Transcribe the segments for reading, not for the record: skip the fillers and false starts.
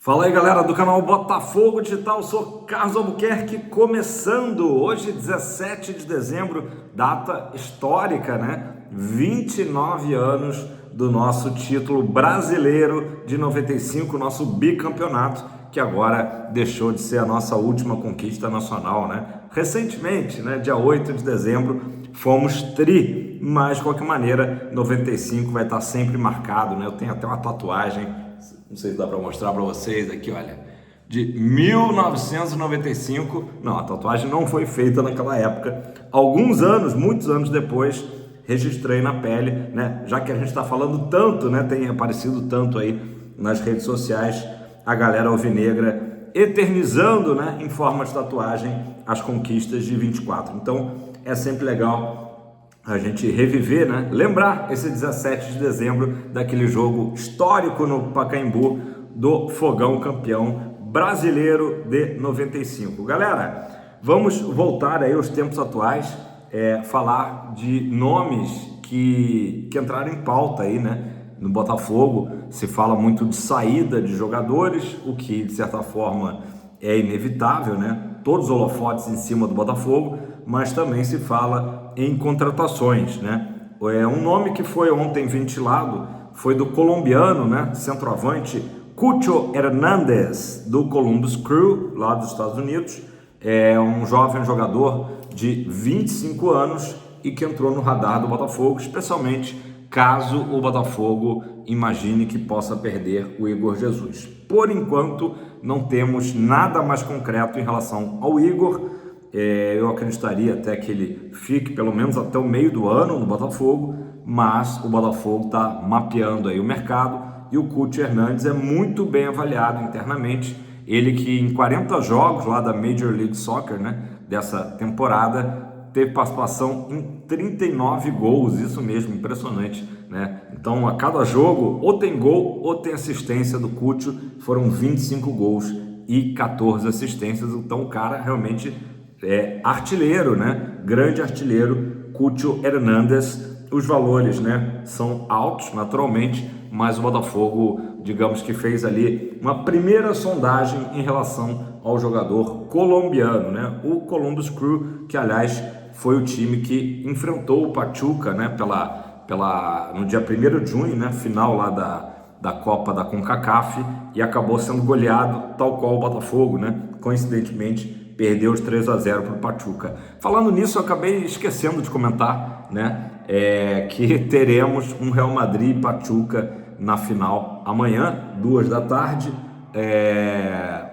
Fala aí, galera do canal Botafogo Digital, eu sou Carlos Albuquerque, começando hoje 17 de dezembro, data histórica, né? 29 anos do nosso título brasileiro de 95, nosso bicampeonato, que agora deixou de ser a nossa última conquista nacional, né? Recentemente, né, dia 8 de dezembro, fomos tri, mas de qualquer maneira, 95 vai estar sempre marcado, né? Eu tenho até uma tatuagem, não sei se dá para mostrar para vocês aqui, olha, de 1995. Não, a tatuagem não foi feita naquela época. Alguns anos, muitos anos depois, registrei na pele, né? Já que a gente está falando tanto, né? Tem aparecido tanto aí nas redes sociais, a galera alvinegra eternizando, né? Em forma de tatuagem, as conquistas de 24. Então, é sempre legal a gente reviver, né? Lembrar esse 17 de dezembro daquele jogo histórico no Pacaembu do Fogão campeão brasileiro de 95. Galera, vamos voltar aí aos tempos atuais, falar de nomes que entraram em pauta aí, né? No Botafogo se fala muito de saída de jogadores, o que de certa forma é inevitável, né? Todos os holofotes em cima do Botafogo, mas também se fala em contratações, né? Um nome que foi ontem ventilado foi do colombiano, né? Centroavante Cucho Hernández, do Columbus Crew, lá dos Estados Unidos. É um jovem jogador de 25 anos e que entrou no radar do Botafogo, especialmente caso o Botafogo imagine que possa perder o Igor Jesus. Por enquanto, não temos nada mais concreto em relação ao Igor. Eu acreditaria até que ele fique pelo menos até o meio do ano no Botafogo, mas o Botafogo está mapeando aí o mercado e o Cucho Hernández é muito bem avaliado internamente. Ele que em 40 jogos lá da Major League Soccer, né, dessa temporada, teve participação em 39 gols, isso mesmo, impressionante, né? Então a cada jogo ou tem gol ou tem assistência do Cucho, foram 25 gols e 14 assistências, então o cara realmente é artilheiro, né? Grande artilheiro, Cucho Hernández. Os valores, né, são altos, naturalmente, mas o Botafogo, digamos que fez ali uma primeira sondagem em relação ao jogador colombiano, né? O Columbus Crew, que aliás foi o time que enfrentou o Pachuca, né, no dia 1º de junho, né, final lá da Copa da CONCACAF, e acabou sendo goleado tal qual o Botafogo, né? Coincidentemente, perdeu os 3-0 para o Pachuca. Falando nisso, eu acabei esquecendo de comentar, né, que teremos um Real Madrid e Pachuca na final amanhã, 2 da tarde,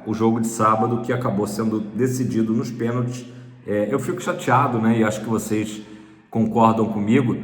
o jogo de sábado que acabou sendo decidido nos pênaltis. Eu fico chateado, né, e acho que vocês concordam comigo,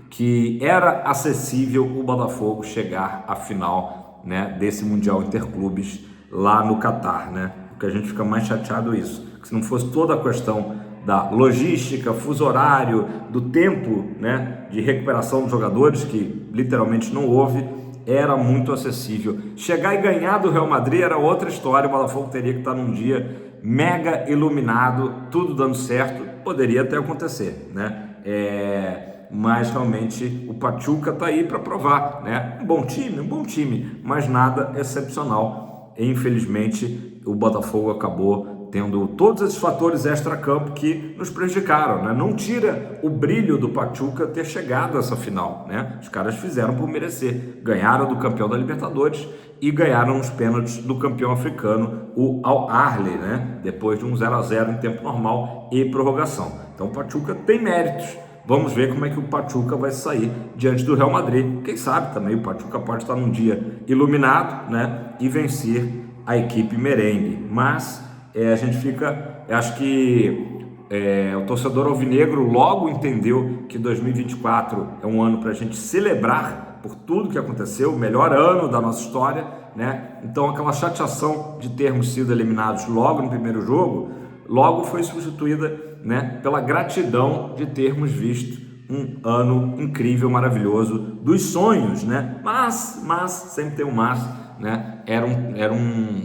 que era acessível o Botafogo chegar à final, né, desse Mundial Interclubes lá no Catar, né? Que a gente fica mais chateado isso, que se não fosse toda a questão da logística, fuso horário, do tempo, né, de recuperação dos jogadores, que literalmente não houve, era muito acessível. Chegar e ganhar do Real Madrid era outra história, o Botafogo teria que estar num dia mega iluminado, tudo dando certo, poderia até acontecer, né? Mas realmente o Pachuca está aí para provar, né? Um bom time, mas nada excepcional. Infelizmente, o Botafogo acabou tendo todos esses fatores extra-campo que nos prejudicaram, né? Não tira o brilho do Pachuca ter chegado a essa final, né? Os caras fizeram por merecer, ganharam do campeão da Libertadores e ganharam os pênaltis do campeão africano, o Al Ahly, né? Depois de um 0-0 em tempo normal e prorrogação. Então o Pachuca tem méritos. Vamos ver como é que o Pachuca vai sair diante do Real Madrid. Quem sabe também o Pachuca pode estar num dia iluminado, né, e vencer a equipe merengue. Mas a gente fica... Acho que o torcedor alvinegro logo entendeu que 2024 é um ano para a gente celebrar por tudo que aconteceu, o melhor ano da nossa história, né? Então aquela chateação de termos sido eliminados logo no primeiro jogo, logo foi substituída, né, pela gratidão de termos visto um ano incrível, maravilhoso, dos sonhos, né? Mas sempre tem um mas, né?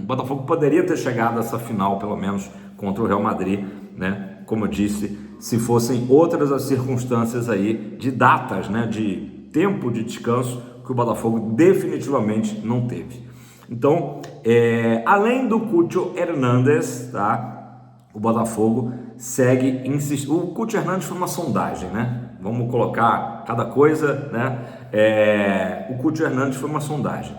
O Botafogo poderia ter chegado a essa final, pelo menos, contra o Real Madrid, né? Como eu disse, se fossem outras as circunstâncias aí de datas, né? De tempo de descanso que o Botafogo definitivamente não teve. Então, além do Cucho Hernández, tá? O Botafogo segue insistindo. O Cucho Hernández foi uma sondagem, né? Vamos colocar cada coisa, né? O Cucho Hernández foi uma sondagem.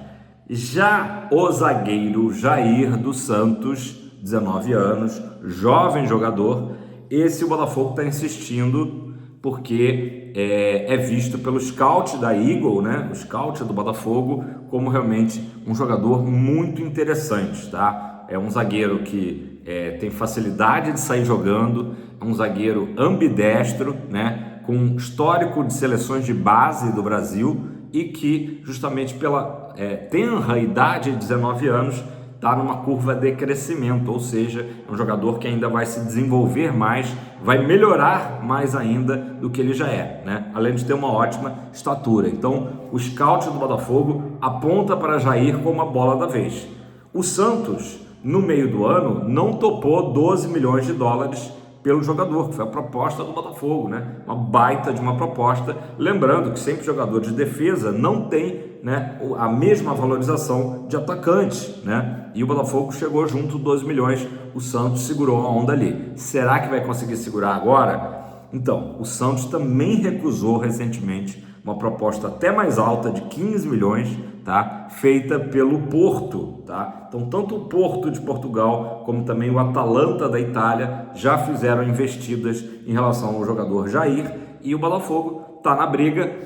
Já o zagueiro Jair dos Santos, 19 anos, jovem jogador, esse o Botafogo está insistindo porque é visto pelo scout da Eagle, né? O scout do Botafogo, como realmente um jogador muito interessante, tá? É um zagueiro que tem facilidade de sair jogando, é um zagueiro ambidestro, né? Com histórico de seleções de base do Brasil e que justamente pela tenra idade de 19 anos está numa curva de crescimento, ou seja, é um jogador que ainda vai se desenvolver mais, vai melhorar mais ainda do que ele já é, né? Além de ter uma ótima estatura. Então, o scout do Botafogo aponta para Jair como a bola da vez. O Santos, no meio do ano, não topou 12 milhões de dólares pelo jogador, que foi a proposta do Botafogo, né? Uma baita de uma proposta, lembrando que sempre jogadores de defesa não tem, né, a mesma valorização de atacante, né? E o Botafogo chegou junto 12 milhões, o Santos segurou a onda ali. Será que vai conseguir segurar agora? Então, o Santos também recusou recentemente uma proposta até mais alta de 15 milhões, tá? Feita pelo Porto, tá? Então, tanto o Porto de Portugal como também o Atalanta da Itália já fizeram investidas em relação ao jogador Jair, e o Botafogo está na briga.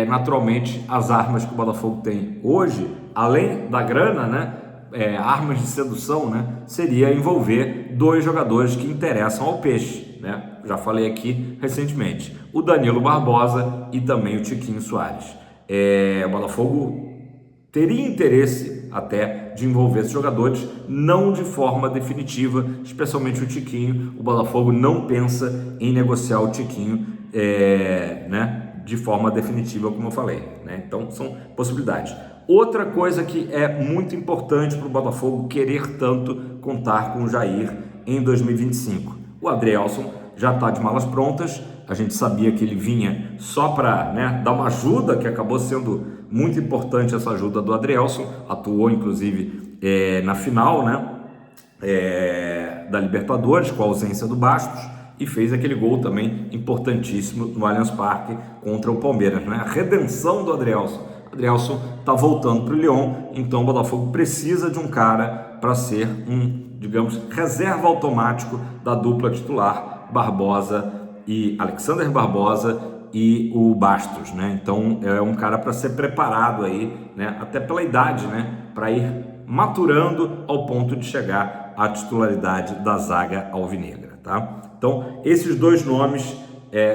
Naturalmente, as armas que o Botafogo tem hoje, além da grana, né? Armas de sedução, né? Seria envolver dois jogadores que interessam ao Peixe, né? Já falei aqui recentemente, o Danilo Barbosa e também o Tiquinho Soares. O Botafogo teria interesse até de envolver esses jogadores, não de forma definitiva, especialmente o Tiquinho. O Botafogo não pensa em negociar o Tiquinho, né, de forma definitiva, como eu falei, né? Então são possibilidades. Outra coisa que é muito importante para o Botafogo querer tanto contar com o Jair em 2025. O Adrielson já está de malas prontas. A gente sabia que ele vinha só para, né, dar uma ajuda, que acabou sendo muito importante essa ajuda do Adrielson. Atuou inclusive na final, né, da Libertadores, com a ausência do Bastos, e fez aquele gol também importantíssimo no Allianz Parque contra o Palmeiras, né? A redenção do Adrielson. O Adrielson está voltando para o Lyon, então o Botafogo precisa de um cara para ser digamos, reserva automático da dupla titular, Barbosa e Alexander Barbosa e o Bastos, né? Então é um cara para ser preparado aí, né? Até pela idade, né? Para ir maturando ao ponto de chegar à titularidade da zaga alvinegra, tá? Então esses dois nomes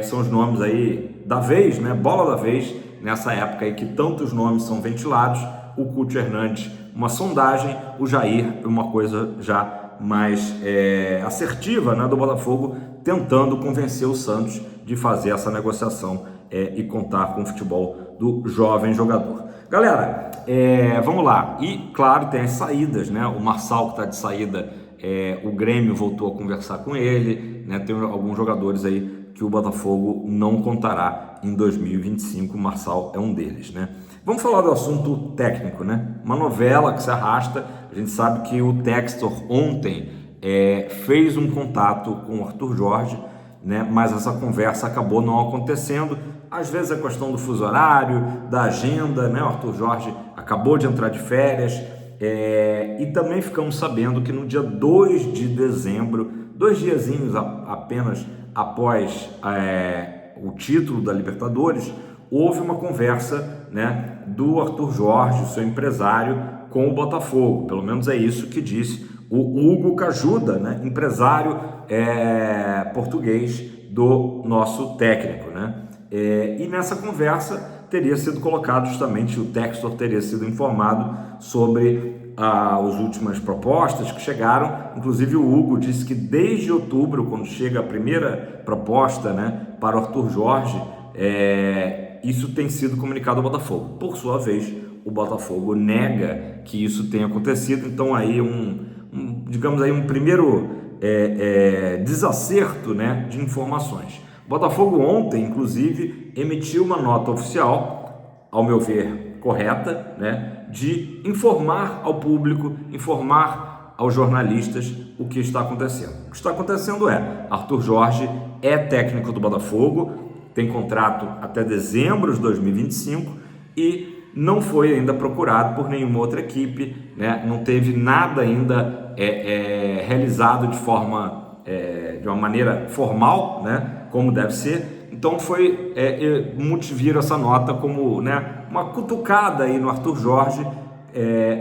são os nomes aí da vez, né? Bola da vez, nessa época aí que tantos nomes são ventilados. O Cucho Hernández, uma sondagem, o Jair, uma coisa já mais assertiva, né, do Botafogo, tentando convencer o Santos de fazer essa negociação e contar com o futebol do jovem jogador. Galera, vamos lá. E claro, tem as saídas, né? O Marçal, que está de saída, o Grêmio voltou a conversar com ele, né? Tem alguns jogadores aí que o Botafogo não contará em 2025, o Marçal é um deles, né? Vamos falar do assunto técnico, né? Uma novela que se arrasta. A gente sabe que o Textor ontem fez um contato com o Arthur Jorge, né? Mas essa conversa acabou não acontecendo. Às vezes é questão do fuso horário, da agenda, né? O Arthur Jorge acabou de entrar de férias, e também ficamos sabendo que no dia 2 de dezembro, 2 diazinhos apenas após o título da Libertadores, houve uma conversa, né, do Arthur Jorge, seu empresário, com o Botafogo. Pelo menos é isso que disse o Hugo Cajuda, né, empresário português do nosso técnico, né? E nessa conversa teria sido colocado justamente, o Textor teria sido informado sobre as últimas propostas que chegaram. Inclusive o Hugo disse que desde outubro, quando chega a primeira proposta, né, para o Arthur Jorge, isso tem sido comunicado ao Botafogo. Por sua vez, o Botafogo nega que isso tenha acontecido. Então aí digamos aí um primeiro desacerto, né, de informações. O Botafogo ontem, inclusive, emitiu uma nota oficial, ao meu ver correta, né, de informar ao público, informar aos jornalistas o que está acontecendo. O que está acontecendo é, Arthur Jorge é técnico do Botafogo, tem contrato até dezembro de 2025 e não foi ainda procurado por nenhuma outra equipe, né? Não teve nada ainda realizado de uma maneira formal, né? Como deve ser. Então muitos viram essa nota como, né, uma cutucada aí no Arthur Jorge,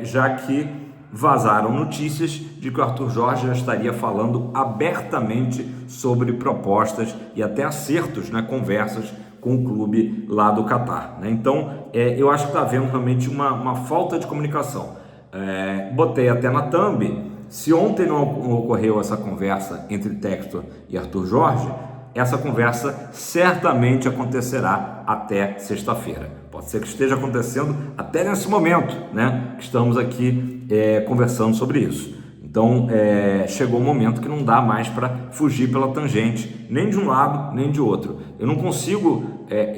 já que vazaram notícias de que o Arthur Jorge já estaria falando abertamente sobre propostas e até acertos, né, conversas com o clube lá do Catar, né? Então, eu acho que está havendo realmente uma falta de comunicação. Botei até na thumb, se ontem não ocorreu essa conversa entre Textor e Arthur Jorge, essa conversa certamente acontecerá até sexta-feira. Pode ser que esteja acontecendo até nesse momento, né, que estamos aqui conversando sobre isso. Então, chegou um momento que não dá mais para fugir pela tangente, nem de um lado, nem de outro. Eu não consigo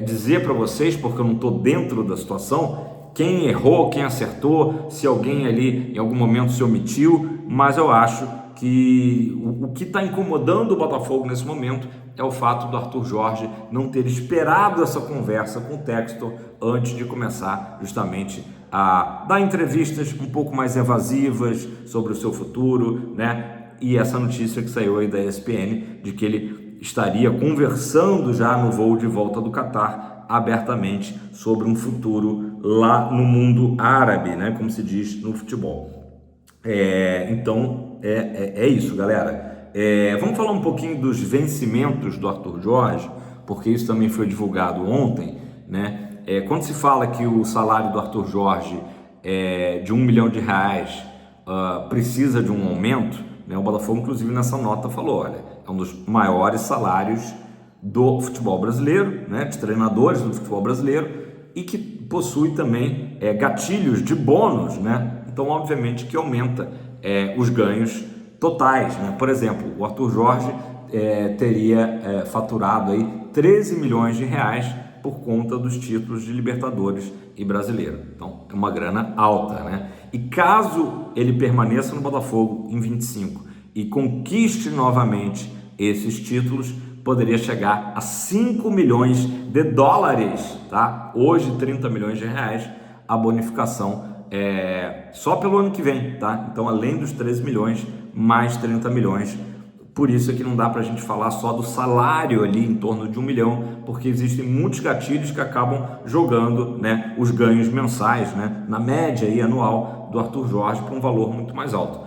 dizer para vocês, porque eu não estou dentro da situação, quem errou, quem acertou, se alguém ali em algum momento se omitiu, mas eu acho que o que está incomodando o Botafogo nesse momento é o fato do Arthur Jorge não ter esperado essa conversa com o Textor antes de começar justamente a dar entrevistas um pouco mais evasivas sobre o seu futuro, né? E essa notícia que saiu aí da ESPN de que ele estaria conversando já no voo de volta do Catar abertamente sobre um futuro lá no mundo árabe, né? Como se diz no futebol. Então é isso, galera. Vamos falar um pouquinho dos vencimentos do Arthur Jorge, porque isso também foi divulgado ontem, né? Quando se fala que o salário do Arthur Jorge de R$1 milhão precisa de um aumento, né? O Botafogo, inclusive, nessa nota falou, olha, é um dos maiores salários do futebol brasileiro, né? De treinadores do futebol brasileiro, e que possui também gatilhos de bônus, né? Então, obviamente, que aumenta os ganhos totais, né? Por exemplo, o Arthur Jorge teria faturado aí R$13 milhões por conta dos títulos de Libertadores e Brasileiro. Então, é uma grana alta, né? E caso ele permaneça no Botafogo em 25 e conquiste novamente esses títulos, poderia chegar a $5 milhões, tá? Hoje, R$30 milhões a bonificação só pelo ano que vem, tá? Então, além dos 13 milhões, mais 30 milhões. Por isso é que não dá para a gente falar só do salário ali em torno de 1 milhão, porque existem muitos gatilhos que acabam jogando, né, os ganhos mensais, né, na média aí, anual do Arthur Jorge para um valor muito mais alto.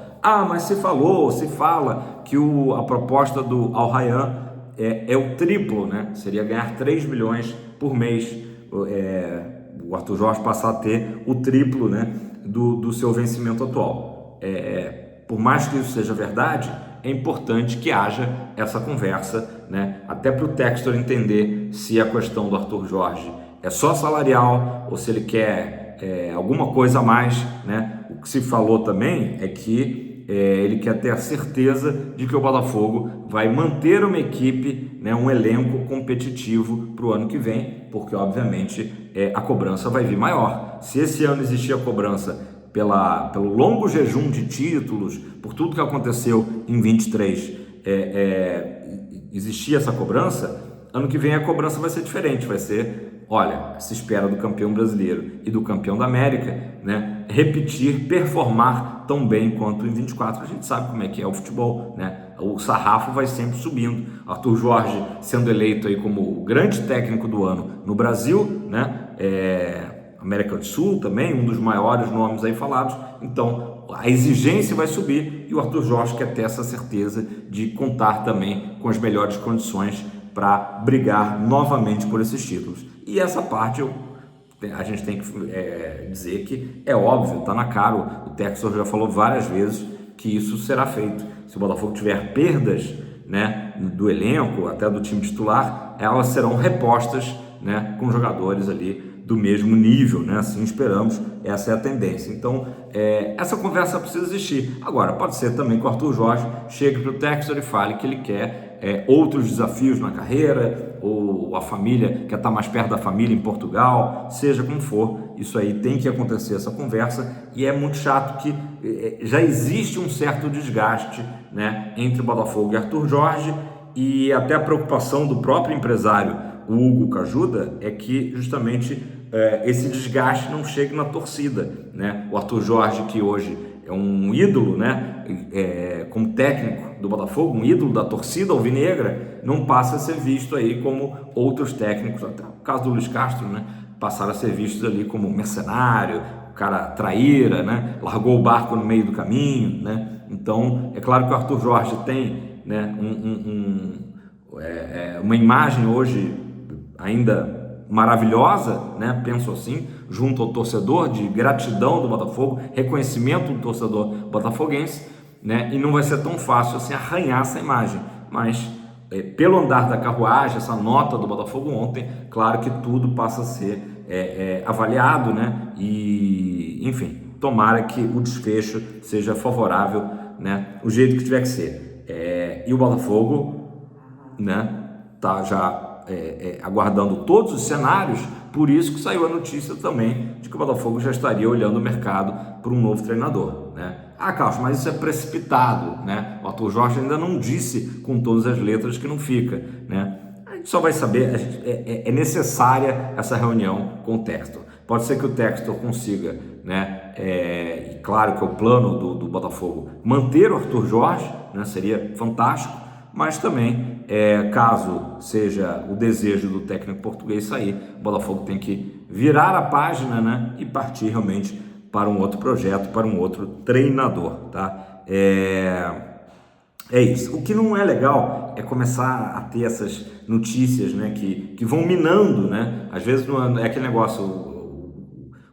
Mas se fala que a proposta do Al Rayyan é o triplo, né? Seria ganhar 3 milhões por mês. O Arthur Jorge passar a ter o triplo, né, do seu vencimento atual. Por mais que isso seja verdade, é importante que haja essa conversa, né, até para o Textor entender se a questão do Arthur Jorge é só salarial ou se ele quer alguma coisa a mais, né? O que se falou também é que ele quer ter a certeza de que o Botafogo vai manter uma equipe, né, um elenco competitivo para o ano que vem, porque obviamente a cobrança vai vir maior. Se esse ano existir a cobrança pelo longo jejum de títulos, por tudo que aconteceu em 23, existia essa cobrança, ano que vem a cobrança vai ser diferente, vai ser, olha, se espera do campeão brasileiro e do campeão da América, né, repetir, performar tão bem quanto em 24, a gente sabe como é que é o futebol, né, o sarrafo vai sempre subindo. Arthur Jorge sendo eleito aí como o grande técnico do ano no Brasil, né, América do Sul também, um dos maiores nomes aí falados. Então, a exigência vai subir e o Arthur Jorge quer ter essa certeza de contar também com as melhores condições para brigar novamente por esses títulos. E essa parte a gente tem que dizer que é óbvio, está na cara, o Textor já falou várias vezes que isso será feito. Se o Botafogo tiver perdas, né, do elenco, até do time titular, elas serão repostas, né, com jogadores ali do mesmo nível, né? Assim esperamos, essa é a tendência. Então, essa conversa precisa existir. Agora, pode ser também que o Arthur Jorge chegue para o Textor e fale que ele quer outros desafios na carreira, ou a família quer estar mais perto da família em Portugal, seja como for, isso aí tem que acontecer, essa conversa, e é muito chato que já existe um certo desgaste, né, entre Botafogo e Arthur Jorge, e até a preocupação do próprio empresário, o Hugo Cajuda, é que justamente esse desgaste não chegue na torcida, né? O Arthur Jorge, que hoje é um ídolo, né, como técnico do Botafogo, um ídolo da torcida alvinegra, não passa a ser visto aí como outros técnicos, até o caso do Luiz Castro, né, passaram a ser vistos ali como mercenário, o cara traíra, né, largou o barco no meio do caminho, né? Então, é claro que o Arthur Jorge tem, né, uma imagem hoje ainda maravilhosa, né? Penso assim, junto ao torcedor, de gratidão do Botafogo, reconhecimento do torcedor botafoguense, né? E não vai ser tão fácil assim arranhar essa imagem, mas pelo andar da carruagem, essa nota do Botafogo ontem, claro que tudo passa a ser avaliado, né? E enfim, tomara que o desfecho seja favorável, né? O jeito que tiver que ser. E o Botafogo, né, tá já aguardando todos os cenários, por isso que saiu a notícia também de que o Botafogo já estaria olhando o mercado por um novo treinador, né? Carlos, mas isso é precipitado, né? O Arthur Jorge ainda não disse com todas as letras que não fica, né? A gente só vai saber, é necessária essa reunião com o Textor. Pode ser que o Textor consiga, né? E claro que é o plano do Botafogo manter o Arthur Jorge, né? Seria fantástico, mas também, caso seja o desejo do técnico português sair, o Botafogo tem que virar a página, né? E partir realmente para um outro projeto, para um outro treinador, tá? É isso. O que não é legal é começar a ter essas notícias, né, que vão minando, né? Às vezes não é aquele negócio,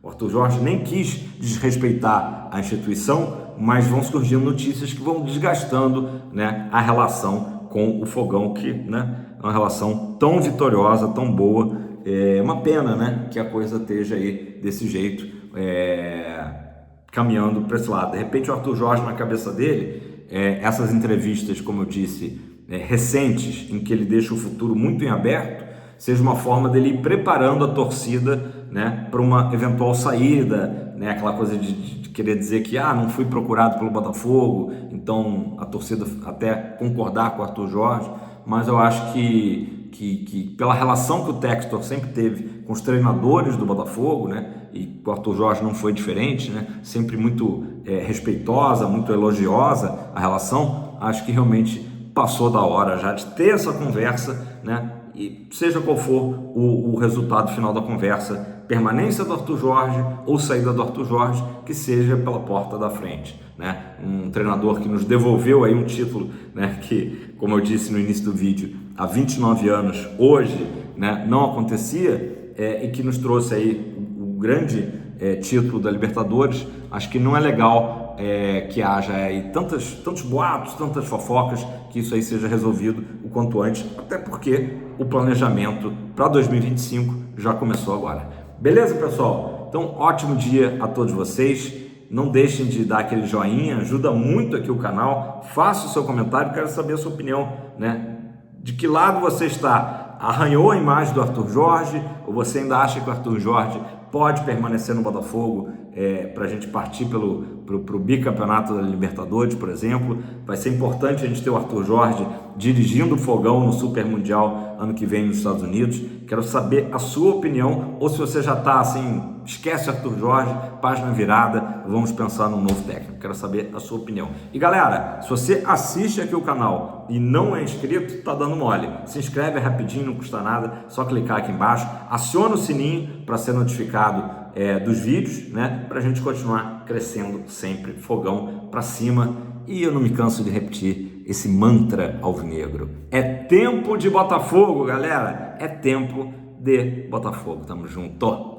o Arthur Jorge nem quis desrespeitar a instituição, mas vão surgindo notícias que vão desgastando, né, a relação com o Fogão, que, né, é uma relação tão vitoriosa, tão boa. É uma pena, né, que a coisa esteja aí desse jeito, caminhando para esse lado. De repente o Arthur Jorge, na cabeça dele, essas entrevistas, como eu disse, recentes, em que ele deixa o futuro muito em aberto, seja uma forma dele ir preparando a torcida, né, para uma eventual saída, né, aquela coisa de querer dizer que não fui procurado pelo Botafogo, então a torcida até concordar com o Arthur Jorge, mas eu acho que pela relação que o Textor sempre teve com os treinadores do Botafogo, né, e com o Arthur Jorge não foi diferente, né, sempre muito respeitosa, muito elogiosa a relação, acho que realmente passou da hora já de ter essa conversa, né, e seja qual for o resultado final da conversa, permanência do Arthur Jorge ou saída do Arthur Jorge, que seja pela porta da frente, né? Um treinador que nos devolveu aí um título, né, que, como eu disse no início do vídeo, há 29 anos, hoje, né, não acontecia, e que nos trouxe aí o grande título da Libertadores. Acho que não é legal que haja aí tantos boatos, tantas fofocas, que isso aí seja resolvido o quanto antes, até porque o planejamento para 2025 já começou agora. Beleza, pessoal? Então, ótimo dia a todos vocês. Não deixem de dar aquele joinha, ajuda muito aqui o canal. Faça o seu comentário, quero saber a sua opinião, né? De que lado você está? Arranhou a imagem do Arthur Jorge? Ou você ainda acha que o Arthur Jorge pode permanecer no Botafogo para a gente partir pro bicampeonato da Libertadores, por exemplo? Vai ser importante a gente ter o Arthur Jorge dirigindo o Fogão no Super Mundial ano que vem nos Estados Unidos. Quero saber a sua opinião, ou se você já está assim, esquece Arthur Jorge, página virada, vamos pensar num novo técnico. Quero saber a sua opinião. E galera, se você assiste aqui o canal e não é inscrito, tá dando mole. Se inscreve rapidinho, não custa nada, só clicar aqui embaixo, aciona o sininho para ser notificado dos vídeos, né? Para a gente continuar crescendo sempre, Fogão para cima. E eu não me canso de repetir esse mantra alvinegro. É tempo de Botafogo, galera. É tempo de Botafogo. Tamo junto.